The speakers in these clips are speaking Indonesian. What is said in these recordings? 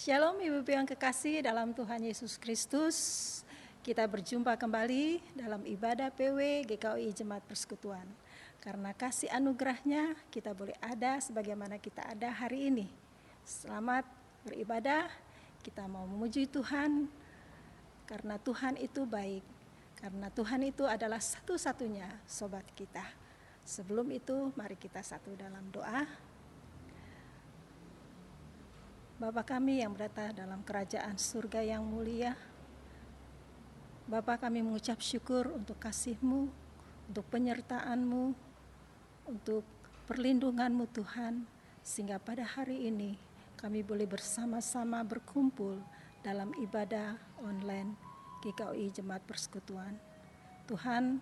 Shalom Ibu-ibu yang kekasih dalam Tuhan Yesus Kristus. Kita berjumpa kembali dalam ibadah PW GKI Jemaat Persekutuan. Karena kasih anugerahnya kita boleh ada sebagaimana kita ada hari ini. Selamat beribadah, kita mau memuji Tuhan karena Tuhan itu baik. Karena Tuhan itu adalah satu-satunya sobat kita. Sebelum itu mari kita satu dalam doa. Bapa kami yang berada dalam kerajaan surga yang mulia, Bapa kami mengucap syukur untuk kasih-Mu, untuk penyertaan-Mu, untuk perlindungan-Mu Tuhan, sehingga pada hari ini kami boleh bersama-sama berkumpul dalam ibadah online GKI Jemaat Persekutuan. Tuhan,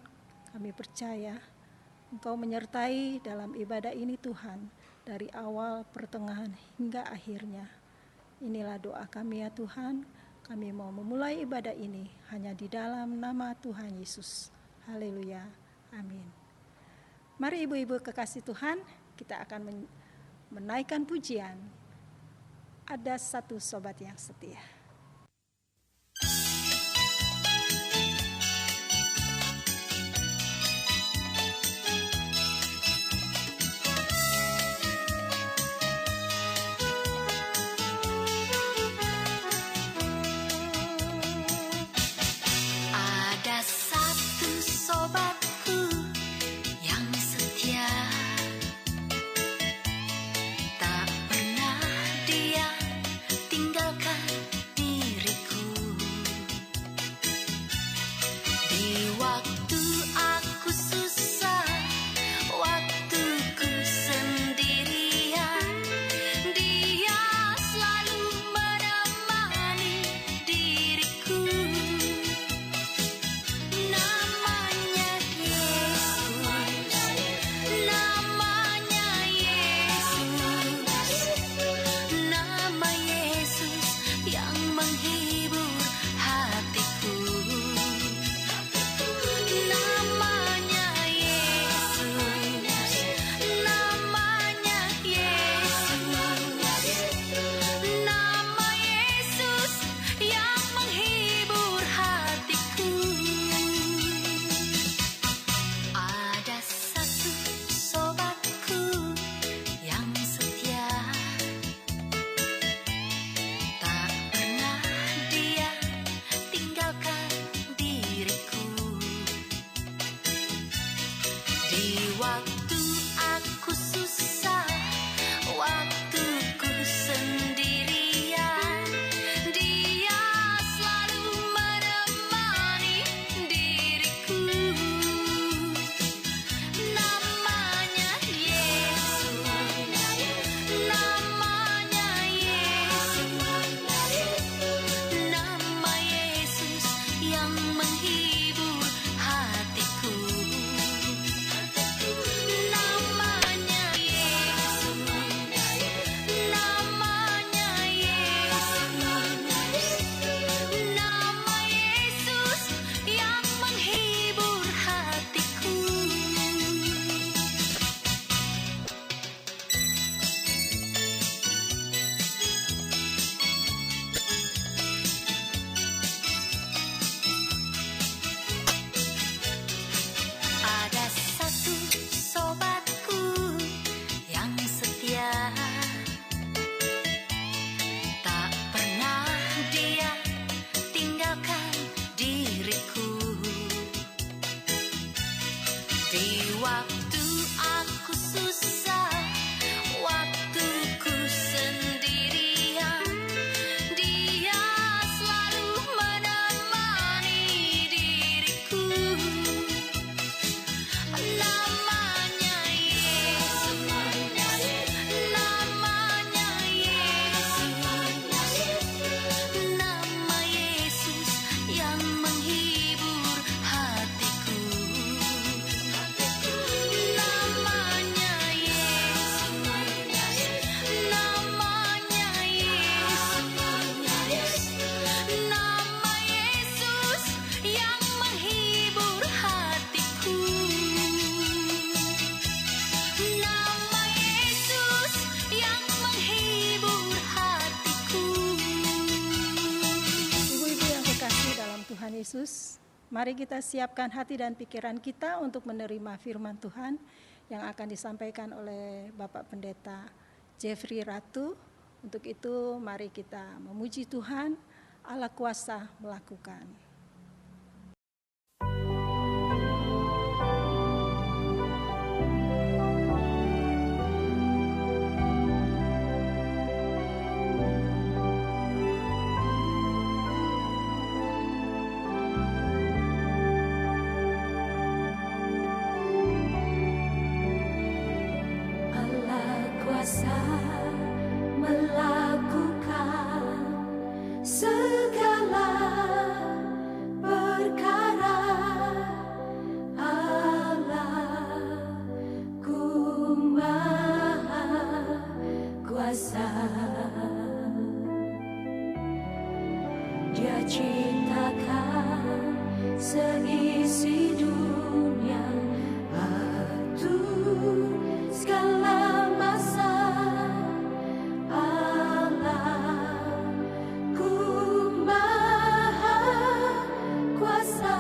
kami percaya Engkau menyertai dalam ibadah ini Tuhan, dari awal, pertengahan, hingga akhirnya. Inilah doa kami ya Tuhan, kami mau memulai ibadah ini hanya di dalam nama Tuhan Yesus. Haleluya, amin. Mari ibu-ibu kekasih Tuhan, kita akan menaikkan pujian. Ada satu sobat yang setia. Sobatku yang setia, tak pernah dia tinggalkan Mari kita siapkan hati dan pikiran kita untuk menerima firman Tuhan yang akan disampaikan oleh Bapak Pendeta Jeffrey Ratu. Untuk itu mari kita memuji Tuhan, Allah kuasa melakukan. Melakukan segala perkara, Allahku Maha Kuasa. Dia ciptakan seisi dunia, atur segala masa. Allahku Maha Kuasa.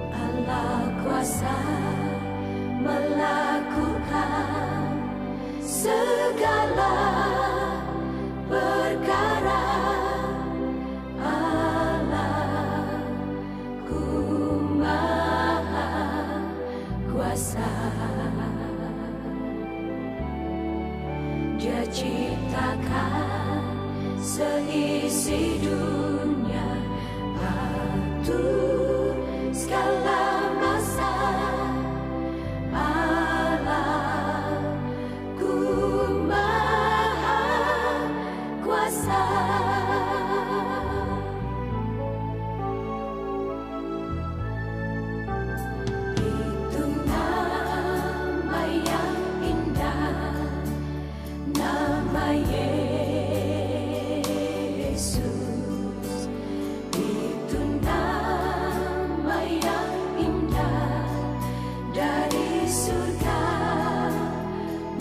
Allah kuasa melakukan segala perkara, Allahku Maha Kuasa. Dia ciptakan seisi dunia, atur segala masa. Allahku Maha Kuasa. Itu nama yang indah, nama Yesus. Itu nama yang indah dari surga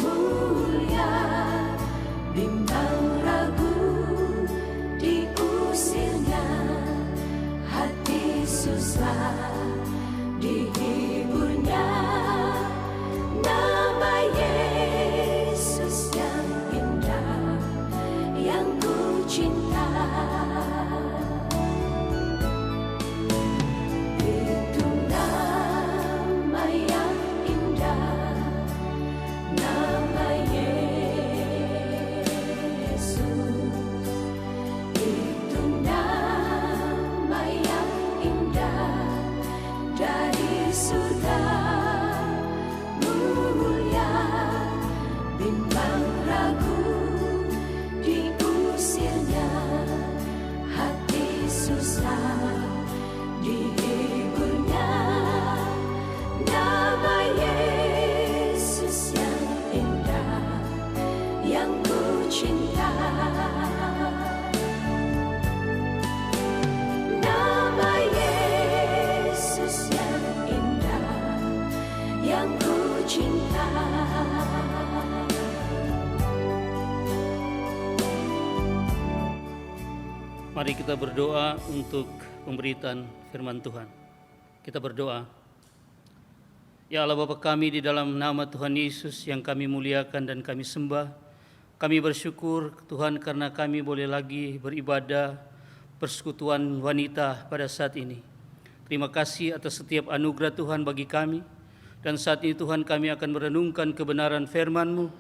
mulia. Bimbang ragu diusirnya, hati susah dihiburnya. Nama Yesus yang indah, yang ku cinta. Itu nama yang indah, nama Yesus. Itu nama yang indah dari surga mulia. Bimbang ragu diusirnya, hati susah dihiburnya. Nama Yesus yang indah, yang ku cinta. Nama Yesus yang indah, yang ku cinta. Mari kita berdoa untuk pemberitaan firman Tuhan. Kita berdoa. Ya Allah Bapa kami, di dalam nama Tuhan Yesus yang kami muliakan dan kami sembah, kami bersyukur Tuhan karena kami boleh lagi beribadah persekutuan wanita pada saat ini. Terima kasih atas setiap anugerah Tuhan bagi kami. Dan saat ini Tuhan kami akan merenungkan kebenaran firman-Mu.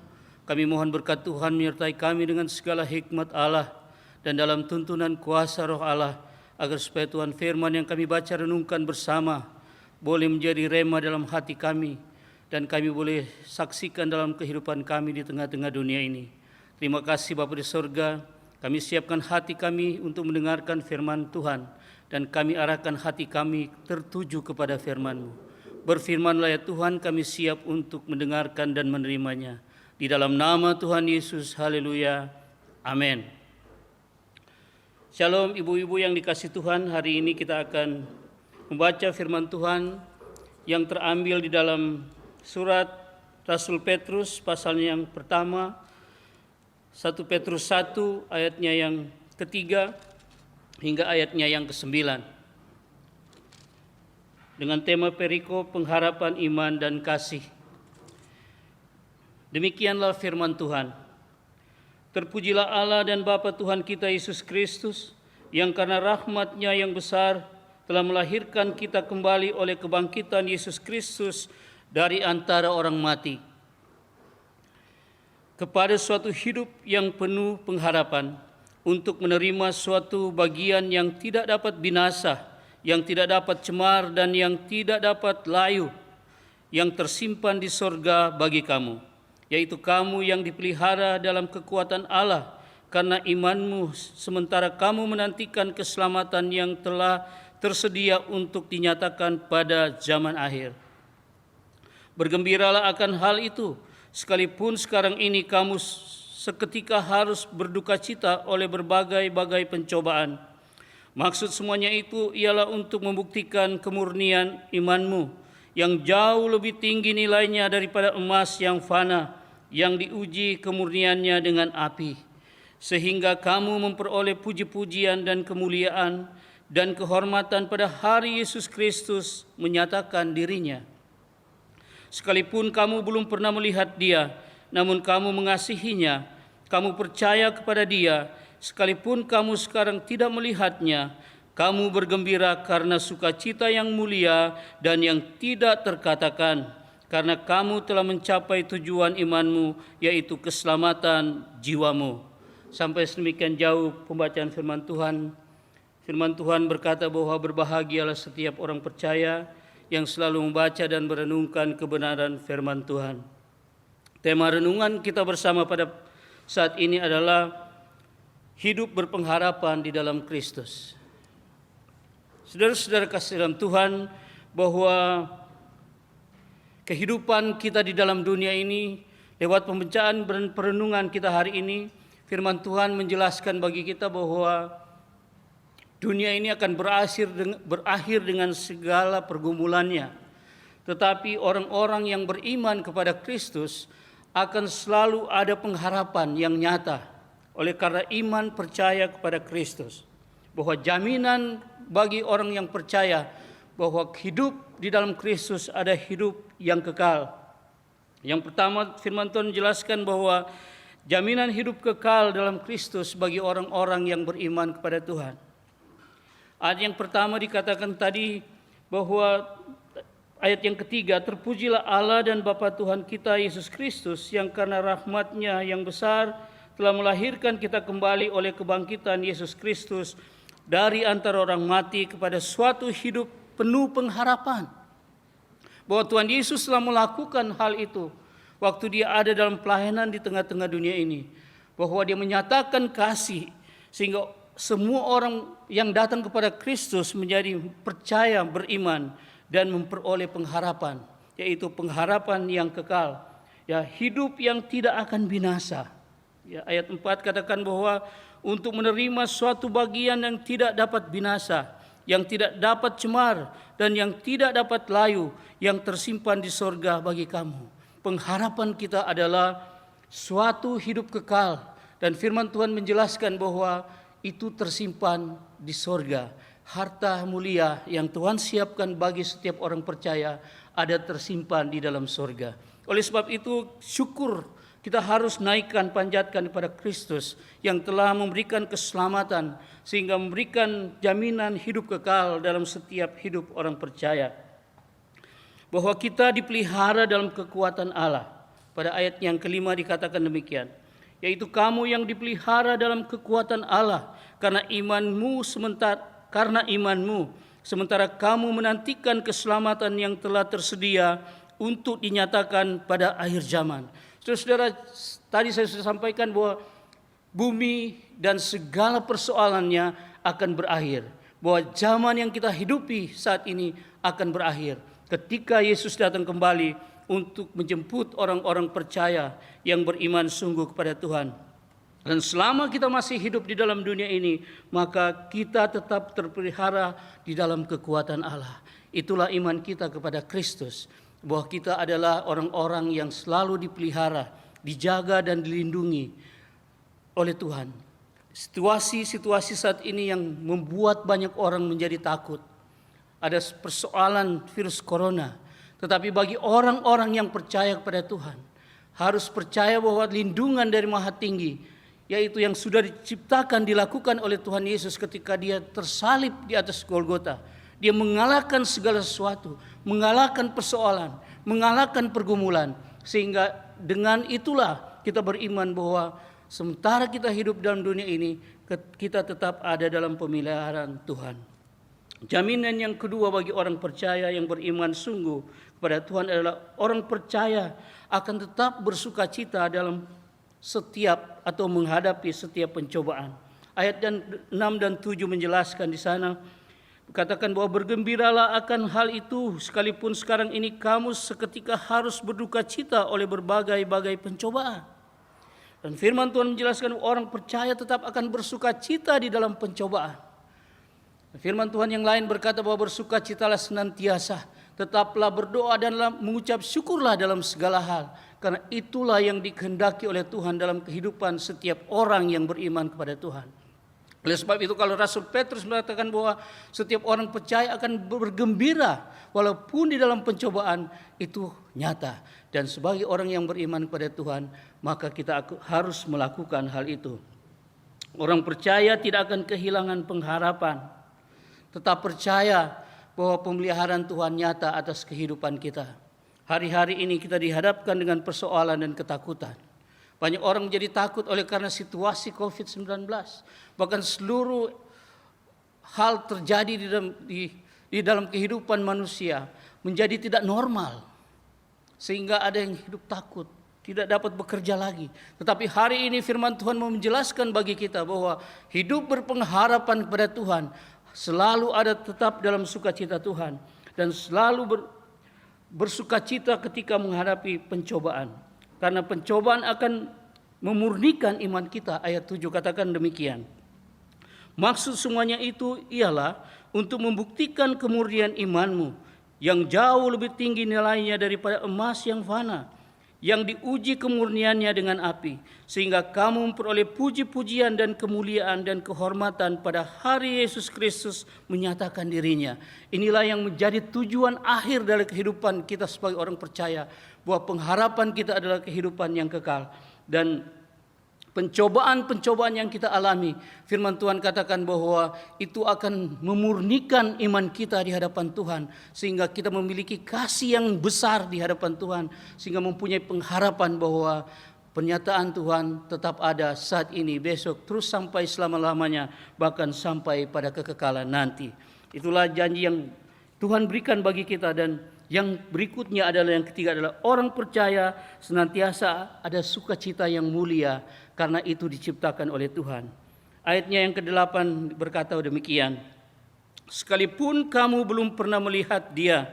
Kami mohon berkat Tuhan menyertai kami dengan segala hikmat Allah dan dalam tuntunan kuasa Roh Allah, agar supaya Tuhan firman yang kami baca renungkan bersama boleh menjadi rema dalam hati kami, dan kami boleh saksikan dalam kehidupan kami di tengah-tengah dunia ini. Terima kasih Bapa di sorga, kami siapkan hati kami untuk mendengarkan firman Tuhan, dan kami arahkan hati kami tertuju kepada firman-Mu. Berfirmanlah ya Tuhan, kami siap untuk mendengarkan dan menerimanya. Di dalam nama Tuhan Yesus, haleluya, amin. Shalom ibu-ibu yang dikasihi Tuhan, hari ini kita akan membaca firman Tuhan yang terambil di dalam surat Rasul Petrus pasalnya yang pertama, 1 Petrus 1 ayatnya yang ketiga hingga ayatnya yang ke-9. Dengan tema perikop pengharapan iman dan kasih. Demikianlah firman Tuhan. Terpujilah Allah dan Bapa Tuhan kita Yesus Kristus, yang karena rahmat-Nya yang besar telah melahirkan kita kembali oleh kebangkitan Yesus Kristus dari antara orang mati, kepada suatu hidup yang penuh pengharapan, untuk menerima suatu bagian yang tidak dapat binasa, yang tidak dapat cemar, dan yang tidak dapat layu, yang tersimpan di sorga bagi kamu, yaitu kamu yang dipelihara dalam kekuatan Allah karena imanmu, sementara kamu menantikan keselamatan yang telah tersedia untuk dinyatakan pada zaman akhir. Bergembiralah akan hal itu, sekalipun sekarang ini kamu seketika harus berduka cita oleh berbagai-bagai pencobaan. Maksud semuanya itu ialah untuk membuktikan kemurnian imanmu yang jauh lebih tinggi nilainya daripada emas yang fana, yang diuji kemurniannya dengan api, sehingga kamu memperoleh puji-pujian dan kemuliaan dan kehormatan pada hari Yesus Kristus menyatakan dirinya. Sekalipun kamu belum pernah melihat Dia, namun kamu mengasihinya, kamu percaya kepada Dia, sekalipun kamu sekarang tidak melihatnya, kamu bergembira karena sukacita yang mulia dan yang tidak terkatakan, karena kamu telah mencapai tujuan imanmu, yaitu keselamatan jiwamu. Sampai sedemikian jauh pembacaan firman Tuhan. Firman Tuhan berkata bahwa berbahagialah setiap orang percaya yang selalu membaca dan merenungkan kebenaran firman Tuhan. Tema renungan kita bersama pada saat ini adalah hidup berpengharapan di dalam Kristus. Saudara-saudara kasih dalam Tuhan, bahwa kehidupan kita di dalam dunia ini, lewat pembacaan dan perenungan kita hari ini, firman Tuhan menjelaskan bagi kita bahwa dunia ini akan berakhir dengan segala pergumulannya. Tetapi orang-orang yang beriman kepada Kristus akan selalu ada pengharapan yang nyata. Oleh karena iman percaya kepada Kristus, bahwa jaminan bagi orang yang percaya bahwa hidup di dalam Kristus ada hidup yang kekal. Yang pertama, firman Tuhan menjelaskan bahwa jaminan hidup kekal dalam Kristus bagi orang-orang yang beriman kepada Tuhan. Ayat yang pertama dikatakan tadi bahwa ayat yang ketiga, terpujilah Allah dan Bapa Tuhan kita Yesus Kristus, yang karena rahmat-Nya yang besar telah melahirkan kita kembali oleh kebangkitan Yesus Kristus dari antara orang mati kepada suatu hidup penuh pengharapan. Bahwa Tuhan Yesus telah melakukan hal itu waktu Dia ada dalam pelayanan di tengah-tengah dunia ini. Bahwa Dia menyatakan kasih sehingga semua orang yang datang kepada Kristus menjadi percaya, beriman, dan memperoleh pengharapan, yaitu pengharapan yang kekal, ya, hidup yang tidak akan binasa. Ya, ayat 4 katakan bahwa untuk menerima suatu bagian yang tidak dapat binasa, yang tidak dapat cemar, dan yang tidak dapat layu, yang tersimpan di sorga bagi kamu. Pengharapan kita adalah suatu hidup kekal, dan firman Tuhan menjelaskan bahwa itu tersimpan di sorga. Harta mulia yang Tuhan siapkan bagi setiap orang percaya ada tersimpan di dalam sorga. Oleh sebab itu syukur kita harus naikkan, panjatkan kepada Kristus yang telah memberikan keselamatan sehingga memberikan jaminan hidup kekal dalam setiap hidup orang percaya. Bahwa kita dipelihara dalam kekuatan Allah. Pada ayat yang kelima dikatakan demikian, yaitu kamu yang dipelihara dalam kekuatan Allah karena imanmu, sementara kamu menantikan keselamatan yang telah tersedia untuk dinyatakan pada akhir zaman. Saudara-saudara, tadi saya sudah sampaikan bahwa bumi dan segala persoalannya akan berakhir, bahwa zaman yang kita hidupi saat ini akan berakhir ketika Yesus datang kembali untuk menjemput orang-orang percaya yang beriman sungguh kepada Tuhan. Dan selama kita masih hidup di dalam dunia ini, maka kita tetap terpelihara di dalam kekuatan Allah. Itulah iman kita kepada Kristus, bahwa kita adalah orang-orang yang selalu dipelihara, dijaga dan dilindungi oleh Tuhan. situasi-situasi saat ini yang membuat banyak orang menjadi takut. Ada persoalan virus corona. Tetapi bagi orang-orang yang percaya kepada Tuhan, harus percaya bahwa lindungan dari Maha Tinggi, yaitu yang sudah diciptakan, dilakukan oleh Tuhan Yesus ketika Dia tersalib di atas Golgota. Dia mengalahkan segala sesuatu, mengalahkan persoalan, mengalahkan pergumulan. Sehingga dengan itulah kita beriman bahwa sementara kita hidup dalam dunia ini, kita tetap ada dalam pemeliharaan Tuhan. Jaminan yang kedua bagi orang percaya yang beriman sungguh kepada Tuhan adalah orang percaya akan tetap bersuka cita dalam setiap atau menghadapi setiap pencobaan. Ayat 6 dan 7 menjelaskan di sana, katakan bahwa bergembiralah akan hal itu, sekalipun sekarang ini kamu seketika harus berduka cita oleh berbagai-bagai pencobaan. Dan firman Tuhan menjelaskan orang percaya tetap akan bersuka cita di dalam pencobaan. Firman Tuhan yang lain berkata bahwa bersukacitalah senantiasa, tetaplah berdoa dan mengucap syukurlah dalam segala hal, karena itulah yang dikehendaki oleh Tuhan dalam kehidupan setiap orang yang beriman kepada Tuhan. Oleh sebab itu kalau Rasul Petrus mengatakan bahwa setiap orang percaya akan bergembira walaupun di dalam pencobaan, itu nyata. Dan sebagai orang yang beriman kepada Tuhan, maka kita harus melakukan hal itu. Orang percaya tidak akan kehilangan pengharapan. Tetap percaya bahwa pemeliharaan Tuhan nyata atas kehidupan kita. Hari-hari ini kita dihadapkan dengan persoalan dan ketakutan. Banyak orang menjadi takut oleh karena situasi COVID-19. Bahkan seluruh hal terjadi di dalam kehidupan manusia menjadi tidak normal. Sehingga ada yang hidup takut, tidak dapat bekerja lagi. Tetapi hari ini firman Tuhan mau menjelaskan bagi kita bahwa hidup berpengharapan kepada Tuhan selalu ada tetap dalam sukacita Tuhan, dan selalu bersukacita ketika menghadapi pencobaan. Karena pencobaan akan memurnikan iman kita. Ayat 7 katakan demikian. Maksud semuanya itu ialah untuk membuktikan kemurnian imanmu yang jauh lebih tinggi nilainya daripada emas yang fana, yang diuji kemurniannya dengan api, sehingga kamu memperoleh puji-pujian dan kemuliaan dan kehormatan pada hari Yesus Kristus menyatakan dirinya. Inilah yang menjadi tujuan akhir dari kehidupan kita sebagai orang percaya, bahwa pengharapan kita adalah kehidupan yang kekal. Dan pencobaan-pencobaan yang kita alami, firman Tuhan katakan bahwa itu akan memurnikan iman kita di hadapan Tuhan, sehingga kita memiliki kasih yang besar di hadapan Tuhan, sehingga mempunyai pengharapan bahwa pernyataan Tuhan tetap ada saat ini, besok, terus sampai selama-lamanya, bahkan sampai pada kekekalan nanti. Itulah janji yang Tuhan berikan bagi kita. Dan yang berikutnya adalah, yang ketiga adalah orang percaya senantiasa ada sukacita yang mulia, karena itu diciptakan oleh Tuhan. Ayatnya yang ke-8 berkata demikian. Sekalipun kamu belum pernah melihat Dia,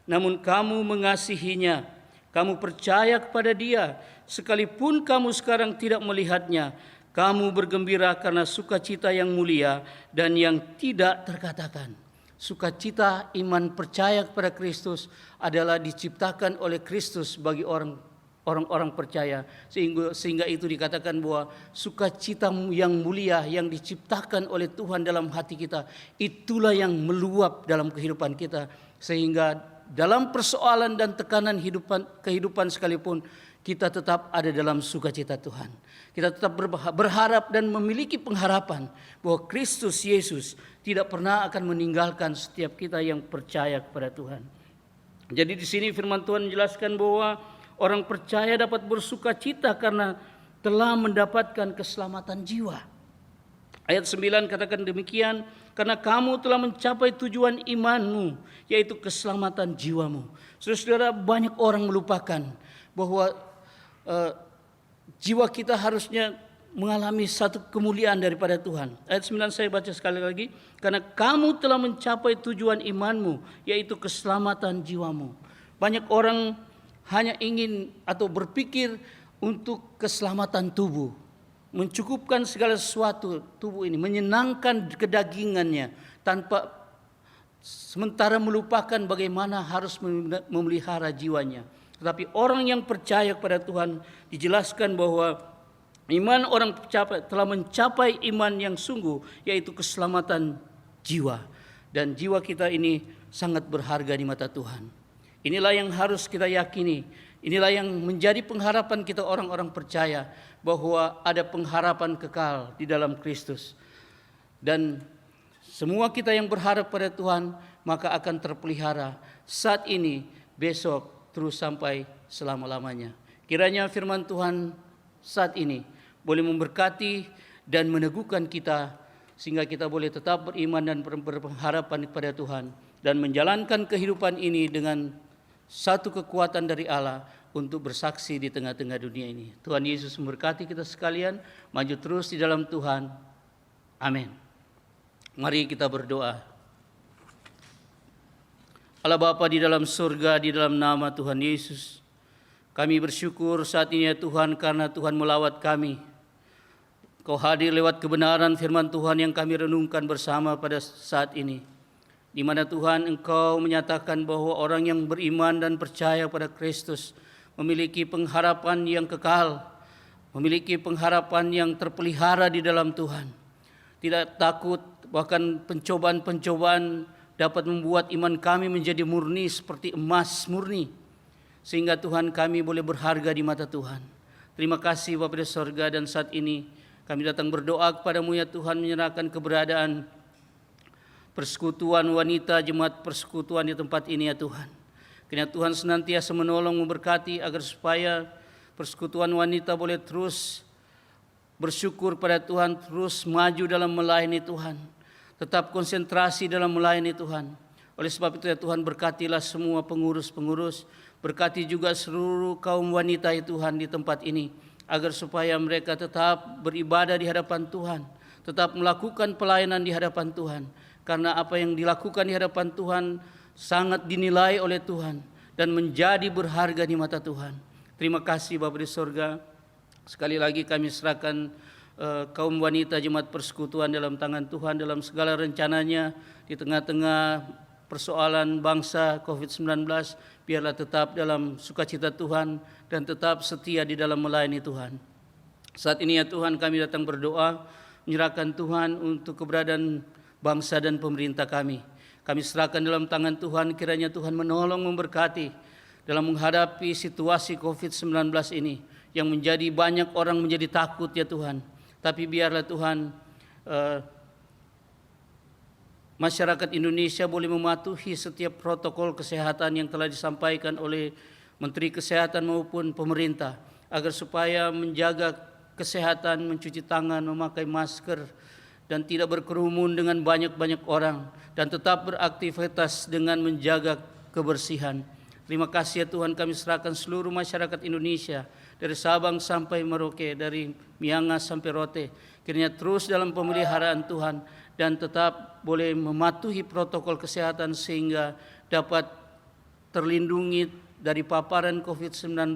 namun kamu mengasihinya, kamu percaya kepada Dia. Sekalipun kamu sekarang tidak melihatnya, kamu bergembira karena sukacita yang mulia dan yang tidak terkatakan. Sukacita iman percaya kepada Kristus adalah diciptakan oleh Kristus bagi orang-orang percaya, sehingga itu dikatakan bahwa sukacita yang mulia yang diciptakan oleh Tuhan dalam hati kita, itulah yang meluap dalam kehidupan kita, sehingga dalam persoalan dan tekanan kehidupan sekalipun, kita tetap ada dalam sukacita Tuhan. Kita tetap berharap dan memiliki pengharapan bahwa Kristus Yesus tidak pernah akan meninggalkan setiap kita yang percaya kepada Tuhan. Jadi di sini firman Tuhan menjelaskan bahwa orang percaya dapat bersukacita karena telah mendapatkan keselamatan jiwa. Ayat 9 katakan demikian, karena kamu telah mencapai tujuan imanmu, yaitu keselamatan jiwamu. Saudara-saudara, banyak orang melupakan bahwa jiwa kita harusnya mengalami satu kemuliaan daripada Tuhan. Ayat 9 saya baca sekali lagi. Karena kamu telah mencapai tujuan imanmu, yaitu keselamatan jiwamu. Banyak orang hanya ingin atau berpikir untuk keselamatan tubuh, mencukupkan segala sesuatu tubuh ini, menyenangkan kedagingannya, tanpa sementara melupakan bagaimana harus memelihara jiwanya. Tetapi orang yang percaya kepada Tuhan dijelaskan bahwa Iman orang telah mencapai iman yang sungguh, yaitu keselamatan jiwa. Dan jiwa kita ini sangat berharga di mata Tuhan. Inilah yang harus kita yakini. Inilah yang menjadi pengharapan kita orang-orang percaya, bahwa ada pengharapan kekal di dalam Kristus. Dan semua kita yang berharap pada Tuhan, maka akan terpelihara saat ini, besok, terus sampai selama-lamanya. Kiranya firman Tuhan saat ini boleh memberkati dan meneguhkan kita, sehingga kita boleh tetap beriman dan berpengharapan kepada Tuhan, dan menjalankan kehidupan ini dengan satu kekuatan dari Allah untuk bersaksi di tengah-tengah dunia ini. Tuhan Yesus memberkati kita sekalian, maju terus di dalam Tuhan. Amin. Mari kita berdoa. Allah Bapa di dalam surga, di dalam nama Tuhan Yesus, kami bersyukur saat ini ya Tuhan, karena Tuhan melawat kami. Kau hadir lewat kebenaran firman Tuhan yang kami renungkan bersama pada saat ini, di mana Tuhan Engkau menyatakan bahwa orang yang beriman dan percaya pada Kristus memiliki pengharapan yang kekal, memiliki pengharapan yang terpelihara di dalam Tuhan. Tidak takut, bahkan pencobaan-pencobaan dapat membuat iman kami menjadi murni seperti emas murni, sehingga Tuhan kami boleh berharga di mata Tuhan. Terima kasih Bapa di sorga, dan saat ini kami datang berdoa kepadamu ya Tuhan, menyerahkan keberadaan persekutuan wanita, jemaat persekutuan di tempat ini ya Tuhan. Kiranya Tuhan senantiasa menolong, memberkati, agar supaya persekutuan wanita boleh terus bersyukur pada Tuhan, terus maju dalam melayani Tuhan, tetap konsentrasi dalam melayani Tuhan. Oleh sebab itu ya Tuhan, berkatilah semua pengurus-pengurus, berkati juga seluruh kaum wanita ya Tuhan di tempat ini, agar supaya mereka tetap beribadah di hadapan Tuhan, tetap melakukan pelayanan di hadapan Tuhan. Karena apa yang dilakukan di hadapan Tuhan sangat dinilai oleh Tuhan dan menjadi berharga di mata Tuhan. Terima kasih Bapa di sorga. Sekali lagi kami serahkan kaum wanita jemaat persekutuan dalam tangan Tuhan, dalam segala rencananya di tengah-tengah persoalan bangsa COVID-19. Biarlah tetap dalam sukacita Tuhan dan tetap setia di dalam melayani Tuhan. Saat ini ya Tuhan, kami datang berdoa, menyerahkan Tuhan untuk keberadaan bangsa dan pemerintah kami. Kami serahkan dalam tangan Tuhan, kiranya Tuhan menolong, memberkati dalam menghadapi situasi COVID-19 ini, yang menjadi banyak orang menjadi takut ya Tuhan. Tapi biarlah Tuhan, masyarakat Indonesia boleh mematuhi setiap protokol kesehatan yang telah disampaikan oleh Menteri Kesehatan maupun pemerintah, agar supaya menjaga kesehatan, mencuci tangan, memakai masker, dan tidak berkerumun dengan banyak-banyak orang, dan tetap beraktivitas dengan menjaga kebersihan. Terima kasih ya Tuhan, kami serahkan seluruh masyarakat Indonesia, dari Sabang sampai Merauke, dari Miangas sampai Rote, kiranya terus dalam pemeliharaan Tuhan, dan tetap boleh mematuhi protokol kesehatan sehingga dapat terlindungi dari paparan COVID-19,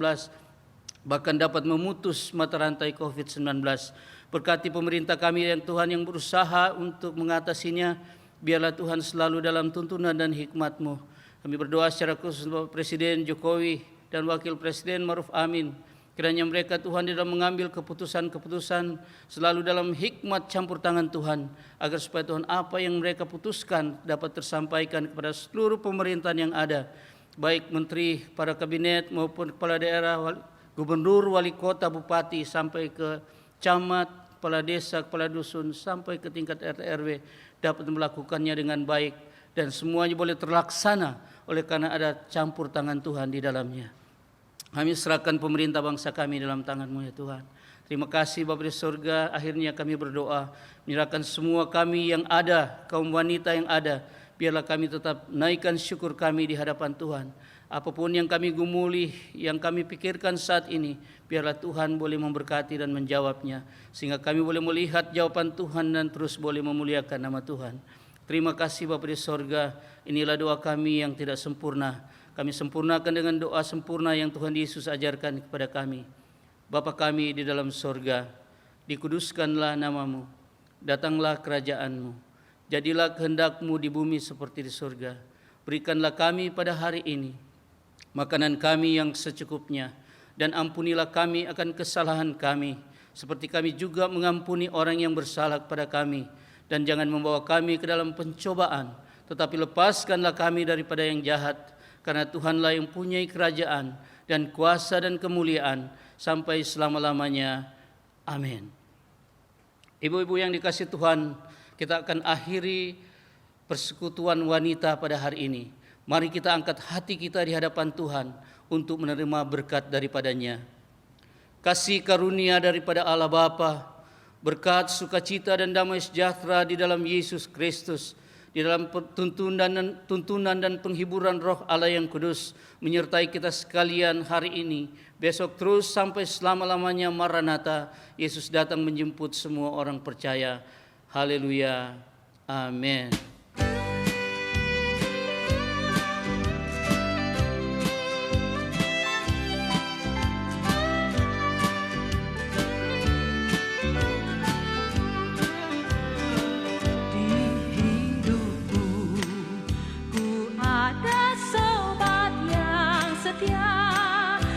bahkan dapat memutus mata rantai COVID-19. Berkati pemerintah kami yang Tuhan yang berusaha untuk mengatasinya, biarlah Tuhan selalu dalam tuntunan dan hikmat-Mu. Kami berdoa secara khusus untuk Presiden Jokowi dan Wakil Presiden Maruf Amin. Kiranya mereka Tuhan dalam mengambil keputusan-keputusan selalu dalam hikmat campur tangan Tuhan, agar supaya Tuhan apa yang mereka putuskan dapat tersampaikan kepada seluruh pemerintahan yang ada, baik menteri, para kabinet maupun kepala daerah, gubernur, wali kota, bupati, sampai ke camat, kepala desa, kepala dusun, sampai ke tingkat RT RW, dapat melakukannya dengan baik, dan semuanya boleh terlaksana oleh karena ada campur tangan Tuhan di dalamnya. Kami serahkan pemerintah bangsa kami dalam tangan-Mu ya Tuhan. Terima kasih Bapa di surga, akhirnya kami berdoa, menyerahkan semua kami yang ada, kaum wanita yang ada, biarlah kami tetap naikkan syukur kami di hadapan Tuhan. Apapun yang kami gumuli, yang kami pikirkan saat ini, biarlah Tuhan boleh memberkati dan menjawabnya, sehingga kami boleh melihat jawaban Tuhan dan terus boleh memuliakan nama Tuhan. Terima kasih Bapa di sorga, inilah doa kami yang tidak sempurna. Kami sempurnakan dengan doa sempurna yang Tuhan Yesus ajarkan kepada kami. Bapa kami di dalam sorga, dikuduskanlah nama-Mu, datanglah kerajaan-Mu, jadilah kehendak-Mu di bumi seperti di surga. Berikanlah kami pada hari ini makanan kami yang secukupnya, dan ampunilah kami akan kesalahan kami, seperti kami juga mengampuni orang yang bersalah kepada kami. Dan jangan membawa kami ke dalam pencobaan, tetapi lepaskanlah kami daripada yang jahat, karena Tuhanlah yang punya kerajaan dan kuasa dan kemuliaan sampai selama-lamanya. Amin. Ibu-ibu yang dikasihi Tuhan, kita akan akhiri persekutuan wanita pada hari ini. Mari kita angkat hati kita di hadapan Tuhan untuk menerima berkat daripadanya. Kasih karunia daripada Allah Bapa, berkat, sukacita dan damai sejahtera di dalam Yesus Kristus, di dalam tuntunan dan penghiburan Roh Allah yang kudus menyertai kita sekalian hari ini, besok terus sampai selama-lamanya. Maranatha, Yesus datang menjemput semua orang percaya. Haleluya. Amin.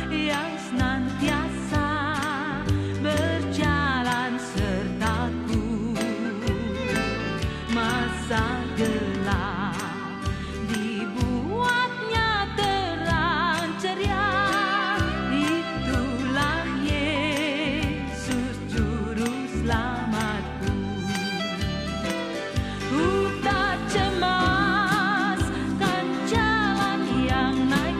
Yang senantiasa berjalan sertaku, masa gelap dibuatnya terang ceria. Itulah Yesus juru selamatku. Ku tak cemas kan jalan yang naik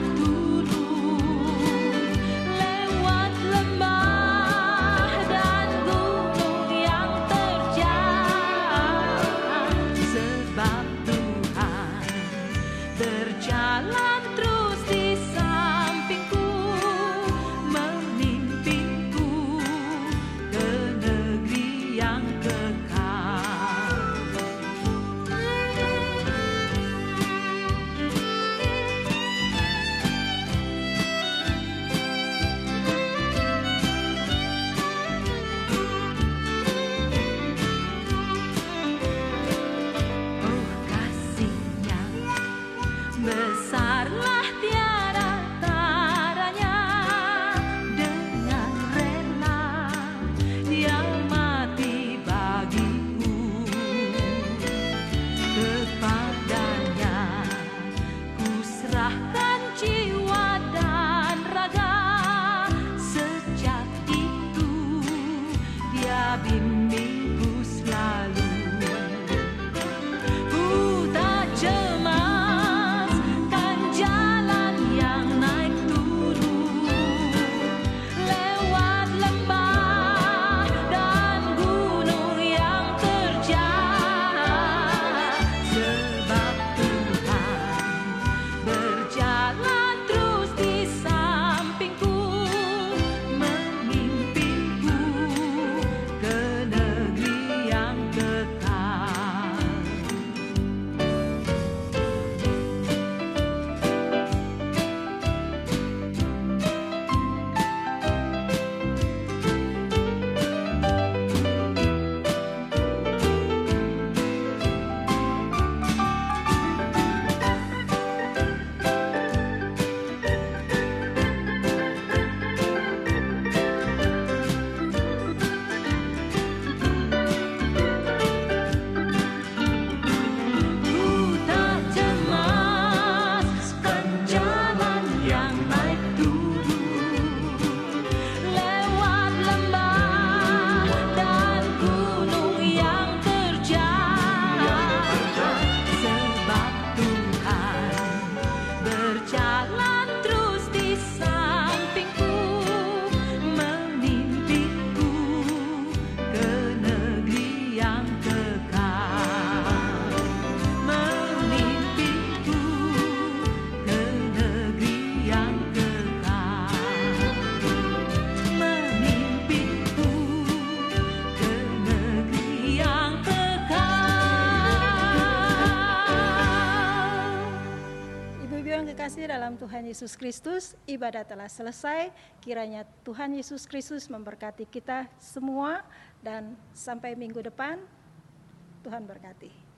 lewat lembah dan gunung yang terjal, sebab Tuhan berjalan terus di sampingku, memimpinku ke negeri yang kekal. Kasihnya besarlah tiada taranya, dengan rela Dia mati bagiku. Kepadanya ku serahkan jiwa dan raga, sejak itu Dia bimbingku selalu. Ku tak cemas kan jalan yang naik turun, lewat lembah dan gunung yang terjal, sebab Tuhan berjalan terus di sampingku, memimpinku ke negeri yang kekal. Ku tak cemas kan jalan yang naik turun, lewat lembah dan gunung yang terjal, sebab Tuhan berjalan terus di sampingku, memimpinku ke negeri yang kekal, memimpinku ke negeri yang kekal, memimpinku ke negeri yang kekal. Ibu-ibu yang kekasih dalam Tuhan Yesus Kristus, ibadah telah selesai. Kiranya Tuhan Yesus Kristus memberkati kita semua, dan sampai minggu depan, Tuhan berkati.